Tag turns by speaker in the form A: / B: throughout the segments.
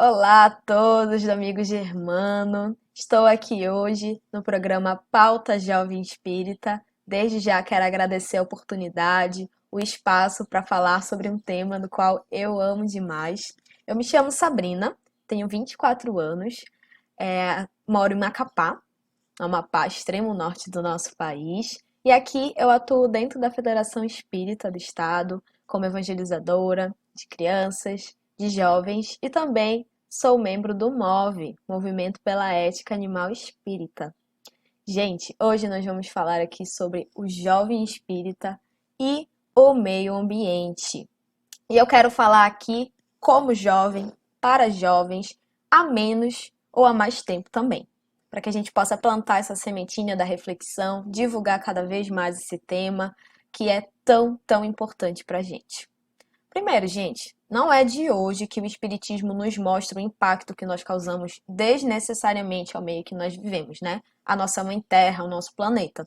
A: Olá a todos, amigos Germano. Estou aqui hoje no programa Pauta Jovem Espírita. Desde já quero agradecer a oportunidade, o espaço para falar sobre um tema do qual eu amo demais. Eu me chamo Sabrina, tenho 24 anos, moro em Macapá, Amapá, extremo norte do nosso país. E aqui eu atuo dentro da Federação Espírita do Estado, como evangelizadora de crianças, de jovens e também sou membro do MOVE, Movimento pela Ética Animal Espírita. Gente, hoje nós vamos falar aqui sobre o jovem espírita e o meio ambiente. E eu quero falar aqui como jovem, para jovens, há menos ou há mais tempo também, para que a gente possa plantar essa sementinha da reflexão, divulgar cada vez mais esse tema que é tão importante para a gente. Primeiro, gente, não é de hoje que o Espiritismo nos mostra o impacto que nós causamos desnecessariamente ao meio que nós vivemos, né? A nossa Mãe Terra, o nosso planeta.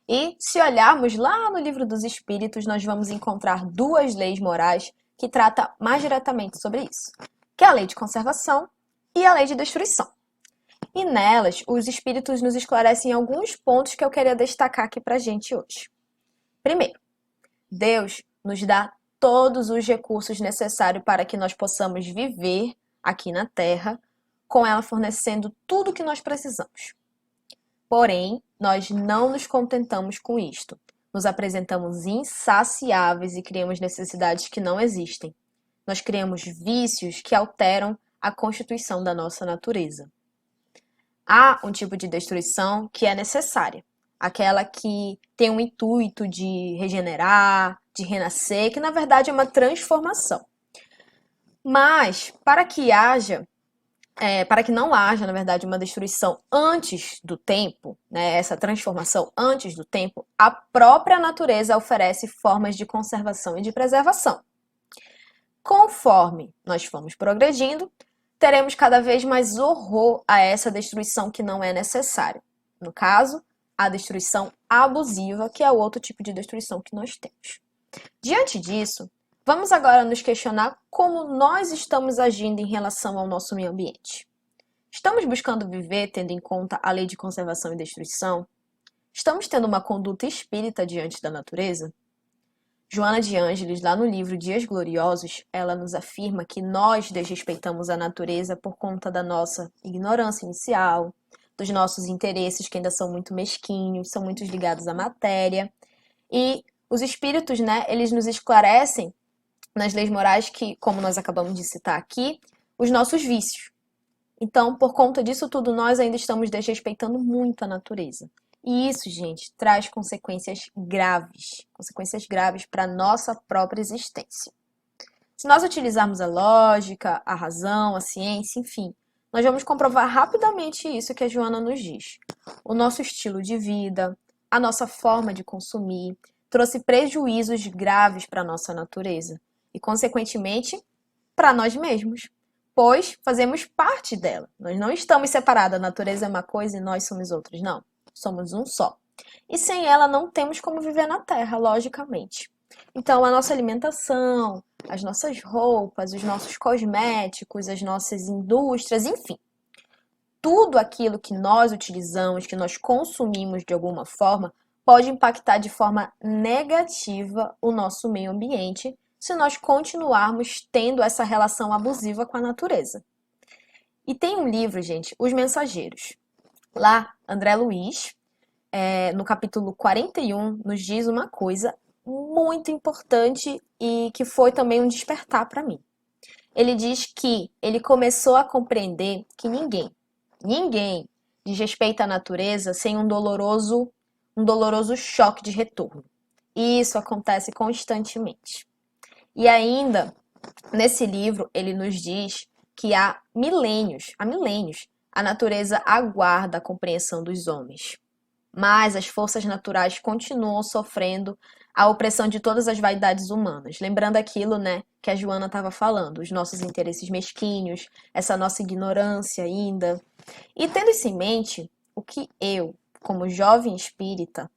A: E se olharmos lá no Livro dos Espíritos, nós vamos encontrar duas leis morais que tratam mais diretamente sobre isso, que é a lei de conservação e a lei de destruição. E nelas, os Espíritos nos esclarecem alguns pontos que eu queria destacar aqui pra gente hoje. Primeiro, Deus nos dá todos os recursos necessários para que nós possamos viver aqui na Terra, com ela fornecendo tudo o que nós precisamos. Porém, nós não nos contentamos com isto. Nos apresentamos insaciáveis e criamos necessidades que não existem. Nós criamos vícios que alteram a constituição da nossa natureza. Há um tipo de destruição que é necessária, aquela que tem o intuito de regenerar, de renascer, que na verdade é uma transformação. Mas para que não haja, na verdade, uma destruição antes do tempo, né, essa transformação antes do tempo, a própria natureza oferece formas de conservação e de preservação. Conforme nós formos progredindo, teremos cada vez mais horror a essa destruição que não é necessária. No caso, a destruição abusiva, que é o outro tipo de destruição que nós temos. Diante disso, vamos agora nos questionar como nós estamos agindo em relação ao nosso meio ambiente. Estamos buscando viver tendo em conta a lei de conservação e destruição? Estamos tendo uma conduta espírita diante da natureza? Joana de Ângeles, lá no livro Dias Gloriosos, ela nos afirma que nós desrespeitamos a natureza por conta da nossa ignorância inicial, dos nossos interesses que ainda são muito mesquinhos, são muito ligados à matéria. E os espíritos, né, eles nos esclarecem nas leis morais que, como nós acabamos de citar aqui, os nossos vícios. Então, por conta disso tudo, nós ainda estamos desrespeitando muito a natureza. E isso, gente, traz consequências graves para a nossa própria existência. Se nós utilizarmos a lógica, a razão, a ciência, enfim, nós vamos comprovar rapidamente isso que a Joana nos diz. O nosso estilo de vida, a nossa forma de consumir, trouxe prejuízos graves para a nossa natureza e, consequentemente, para nós mesmos, pois fazemos parte dela. Nós não estamos separados, a natureza é uma coisa e nós somos outros, não. Somos um só. E sem ela não temos como viver na Terra, logicamente. Então, a nossa alimentação, as nossas roupas, os nossos cosméticos, as nossas indústrias, enfim, tudo aquilo que nós utilizamos, que nós consumimos de alguma forma, pode impactar de forma negativa o nosso meio ambiente se nós continuarmos tendo essa relação abusiva com a natureza. E tem um livro, gente, Os Mensageiros. Lá, André Luiz, no capítulo 41, nos diz uma coisa muito importante e que foi também um despertar para mim. Ele diz que ele começou a compreender que ninguém desrespeita a natureza sem um doloroso choque de retorno. E isso acontece constantemente. E ainda, nesse livro, ele nos diz que há milênios, a natureza aguarda a compreensão dos homens. Mas as forças naturais continuam sofrendo a opressão de todas as vaidades humanas. Lembrando aquilo, né, que a Joana estava falando, os nossos interesses mesquinhos, essa nossa ignorância ainda. E tendo isso em mente, o que eu, como jovem espírita,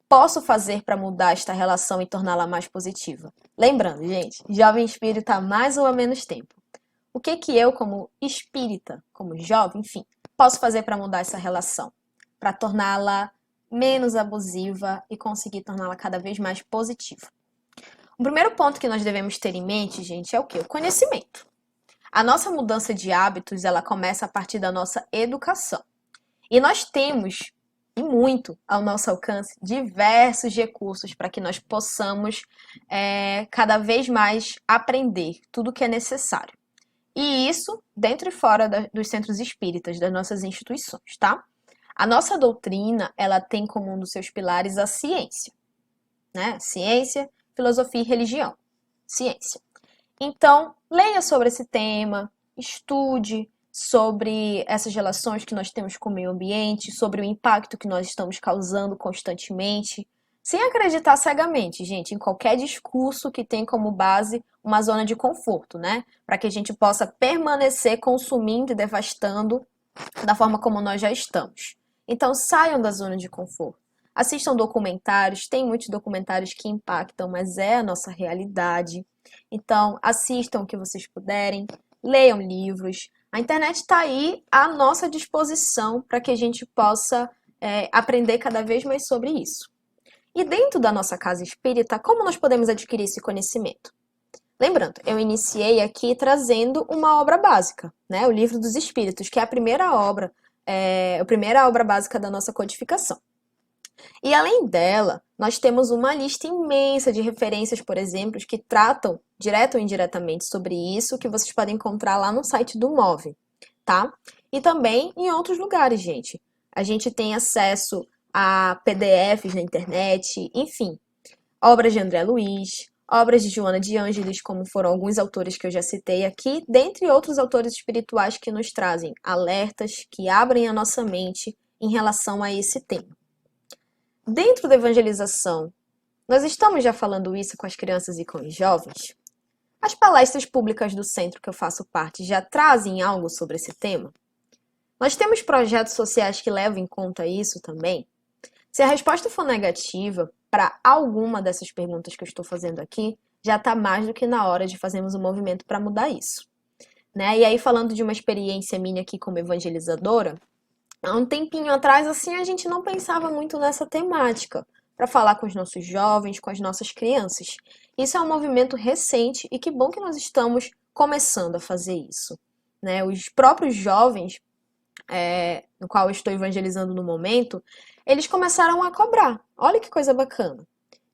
A: posso fazer para mudar esta relação e torná-la mais positiva? Lembrando, gente, jovem espírita há mais ou há menos tempo. O que que eu, como espírita, como jovem, enfim, posso fazer para mudar essa relação? Para torná-la menos abusiva e conseguir torná-la cada vez mais positiva. O primeiro ponto que nós devemos ter em mente, gente, é o quê? O conhecimento. A nossa mudança de hábitos, ela começa a partir da nossa educação. E nós temos, e muito ao nosso alcance, diversos recursos para que nós possamos cada vez mais aprender tudo o que é necessário. E isso dentro e fora dos centros espíritas, das nossas instituições, tá? A nossa doutrina, ela tem como um dos seus pilares a ciência, né? Ciência, filosofia e religião. Ciência. Então, leia sobre esse tema, estude sobre essas relações que nós temos com o meio ambiente, sobre o impacto que nós estamos causando constantemente, sem acreditar cegamente, gente, em qualquer discurso que tem como base uma zona de conforto, né? Para que a gente possa permanecer consumindo e devastando da forma como nós já estamos. Então, saiam da zona de conforto. Assistam documentários, tem muitos documentários que impactam, mas é a nossa realidade. Então, assistam o que vocês puderem, leiam livros. A internet está aí à nossa disposição para que a gente possa aprender cada vez mais sobre isso. E dentro da nossa casa espírita, como nós podemos adquirir esse conhecimento? Lembrando, eu iniciei aqui trazendo uma obra básica, né? O Livro dos Espíritos, que é a primeira obra básica da nossa codificação. E além dela, nós temos uma lista imensa de referências, por exemplo, que tratam direto ou indiretamente sobre isso, que vocês podem encontrar lá no site do MOVE, tá? E também em outros lugares, gente. A gente tem acesso a PDFs na internet, enfim, obras de André Luiz, obras de Joana de Ângeles, como foram alguns autores que eu já citei aqui, dentre outros autores espirituais que nos trazem alertas, que abrem a nossa mente em relação a esse tema. Dentro da evangelização, nós estamos já falando isso com as crianças e com os jovens? As palestras públicas do centro que eu faço parte já trazem algo sobre esse tema? Nós temos projetos sociais que levam em conta isso também? Se a resposta for negativa para alguma dessas perguntas que eu estou fazendo aqui, já está mais do que na hora de fazermos um movimento para mudar isso, né? E aí, falando de uma experiência minha aqui como evangelizadora, há um tempinho atrás, assim, a gente não pensava muito nessa temática para falar com os nossos jovens, com as nossas crianças. Isso é um movimento recente e que bom que nós estamos começando a fazer isso, né? Os próprios jovens, no qual eu estou evangelizando no momento, eles começaram a cobrar. Olha que coisa bacana.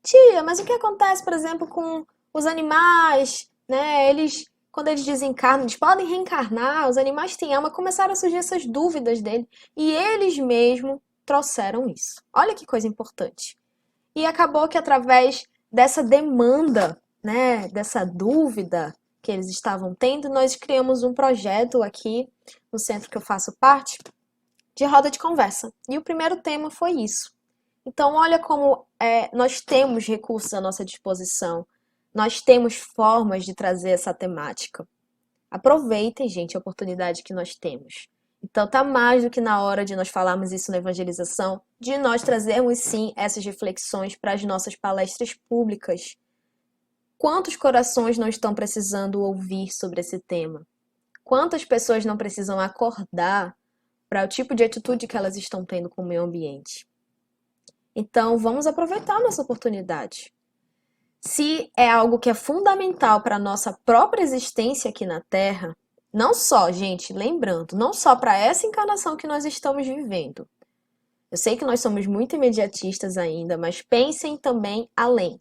A: Tia, mas o que acontece, por exemplo, com os animais, né? Quando eles desencarnam, eles podem reencarnar, os animais têm alma, começaram a surgir essas dúvidas dele. E eles mesmos trouxeram isso. Olha que coisa importante. E acabou que através dessa demanda, né, dessa dúvida que eles estavam tendo, nós criamos um projeto aqui no centro que eu faço parte, de roda de conversa. E o primeiro tema foi isso. Então, olha como nós temos recursos à nossa disposição, nós temos formas de trazer essa temática. Aproveitem, gente, a oportunidade que nós temos. Então, tá mais do que na hora de nós falarmos isso na evangelização, de nós trazermos, sim, essas reflexões para as nossas palestras públicas. Quantos corações não estão precisando ouvir sobre esse tema? Quantas pessoas não precisam acordar para o tipo de atitude que elas estão tendo com o meio ambiente? Então, vamos aproveitar a nossa oportunidade. Se é algo que é fundamental para a nossa própria existência aqui na Terra, não só, gente, lembrando, não só para essa encarnação que nós estamos vivendo. Eu sei que nós somos muito imediatistas ainda, mas pensem também além.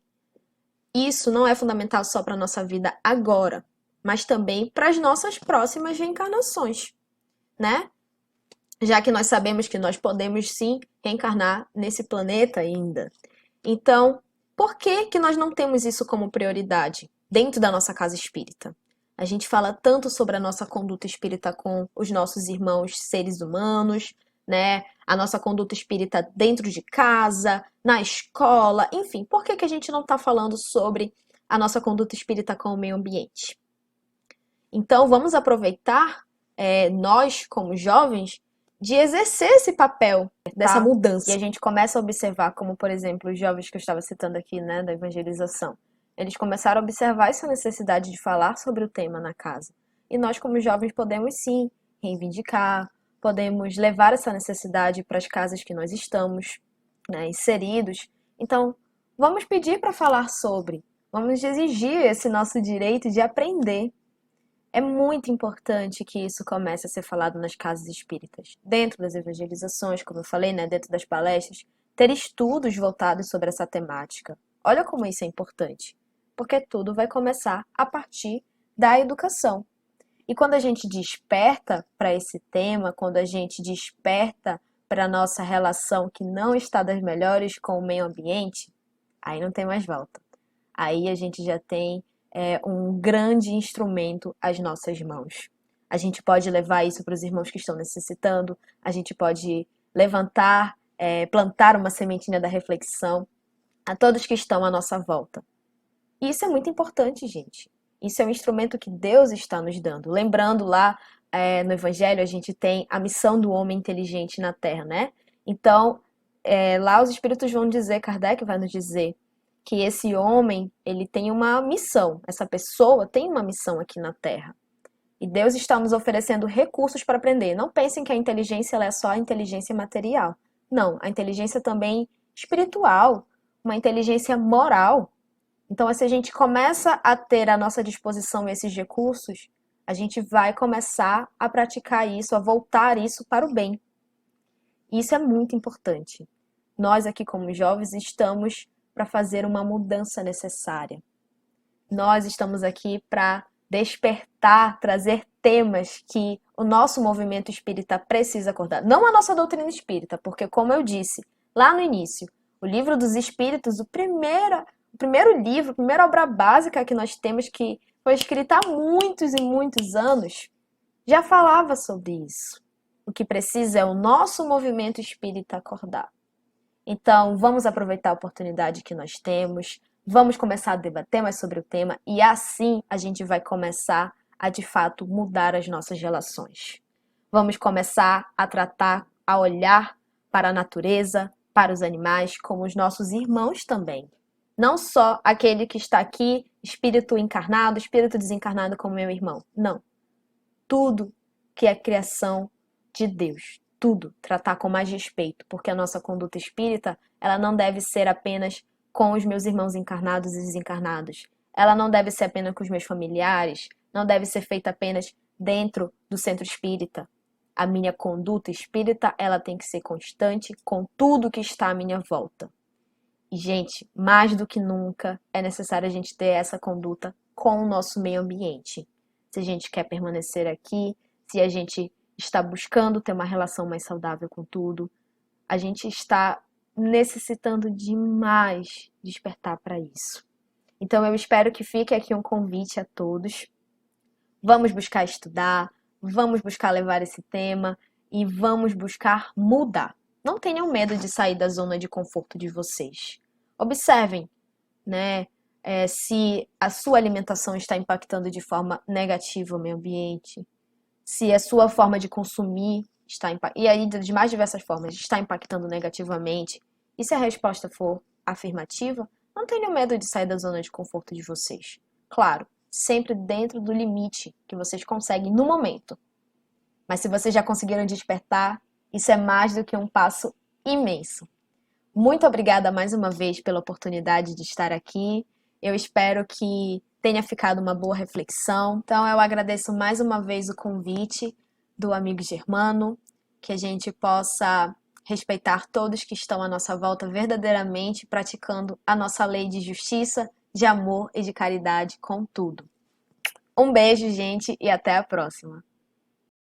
A: Isso não é fundamental só para a nossa vida agora, mas também para as nossas próximas reencarnações, né? Já que nós sabemos que nós podemos sim reencarnar nesse planeta ainda. Então, por que que nós não temos isso como prioridade dentro da nossa casa espírita? A gente fala tanto sobre a nossa conduta espírita com os nossos irmãos seres humanos, né? A nossa conduta espírita dentro de casa, na escola, enfim. Por que que a gente não está falando sobre a nossa conduta espírita com o meio ambiente? Então, vamos aproveitar, nós, como jovens, de exercer esse papel dessa mudança. E a gente começa a observar, como, por exemplo, os jovens que eu estava citando aqui, né, da evangelização. Eles começaram a observar essa necessidade de falar sobre o tema na casa. E nós, como jovens, podemos sim reivindicar, podemos levar essa necessidade para as casas que nós estamos, né, inseridos. Então, vamos pedir para falar sobre, vamos exigir esse nosso direito de aprender. É muito importante que isso comece a ser falado nas casas espíritas, dentro das evangelizações, como eu falei, né, dentro das palestras, ter estudos voltados sobre essa temática. Olha como isso é importante, porque tudo vai começar a partir da educação. E quando a gente desperta para esse tema, quando a gente desperta para a nossa relação que não está das melhores com o meio ambiente, aí não tem mais volta. Aí a gente já tem um grande instrumento às nossas mãos. A gente pode levar isso para os irmãos que estão necessitando, a gente pode levantar, plantar uma sementinha da reflexão a todos que estão à nossa volta. E isso é muito importante, gente. Isso é um instrumento que Deus está nos dando. Lembrando lá no Evangelho, a gente tem a missão do homem inteligente na Terra, né? Então, lá os Espíritos vão dizer, Kardec vai nos dizer, que esse homem, ele tem uma missão, essa pessoa tem uma missão aqui na Terra. E Deus está nos oferecendo recursos para aprender. Não pensem que a inteligência ela é só a inteligência material. Não, a inteligência também espiritual, uma inteligência moral. Então, se a gente começa a ter à nossa disposição esses recursos, a gente vai começar a praticar isso, a voltar isso para o bem. Isso é muito importante. Nós aqui como jovens estamos para fazer uma mudança necessária. Nós estamos aqui para despertar, trazer temas que o nosso movimento espírita precisa acordar. Não a nossa doutrina espírita, porque como eu disse lá no início, o Livro dos Espíritos, o primeiro livro, a primeira obra básica que nós temos, que foi escrita há muitos e muitos anos, já falava sobre isso. O que precisa é o nosso movimento espírita acordar. Então, vamos aproveitar a oportunidade que nós temos, vamos começar a debater mais sobre o tema e assim a gente vai começar a, de fato, mudar as nossas relações. Vamos começar a tratar, a olhar para a natureza, para os animais, como os nossos irmãos também. Não só aquele que está aqui, espírito encarnado, espírito desencarnado como meu irmão. Não. Tudo que é criação de Deus. Tudo tratar com mais respeito, porque a nossa conduta espírita, ela não deve ser apenas com os meus irmãos encarnados e desencarnados. Ela não deve ser apenas com os meus familiares, não deve ser feita apenas dentro do centro espírita. A minha conduta espírita, ela tem que ser constante com tudo que está à minha volta. E, gente, mais do que nunca é necessário a gente ter essa conduta com o nosso meio ambiente. Se a gente quer permanecer aqui, se a gente está buscando ter uma relação mais saudável com tudo, a gente está necessitando demais despertar para isso. Então eu espero que fique aqui um convite a todos. Vamos buscar estudar, vamos buscar levar esse tema e vamos buscar mudar. Não tenham medo de sair da zona de conforto de vocês. Observem, né, se a sua alimentação está impactando de forma negativa o meio ambiente, se a sua forma de consumir está e aí de mais diversas formas está impactando negativamente, e se a resposta for afirmativa, não tenham medo de sair da zona de conforto de vocês. Claro, sempre dentro do limite que vocês conseguem no momento. Mas se vocês já conseguiram despertar, isso é mais do que um passo imenso. Muito obrigada mais uma vez pela oportunidade de estar aqui. Eu espero que tenha ficado uma boa reflexão. Então eu agradeço mais uma vez o convite do amigo Germano, que a gente possa respeitar todos que estão à nossa volta verdadeiramente, praticando a nossa lei de justiça, de amor e de caridade com tudo. Um beijo, gente, e até a próxima.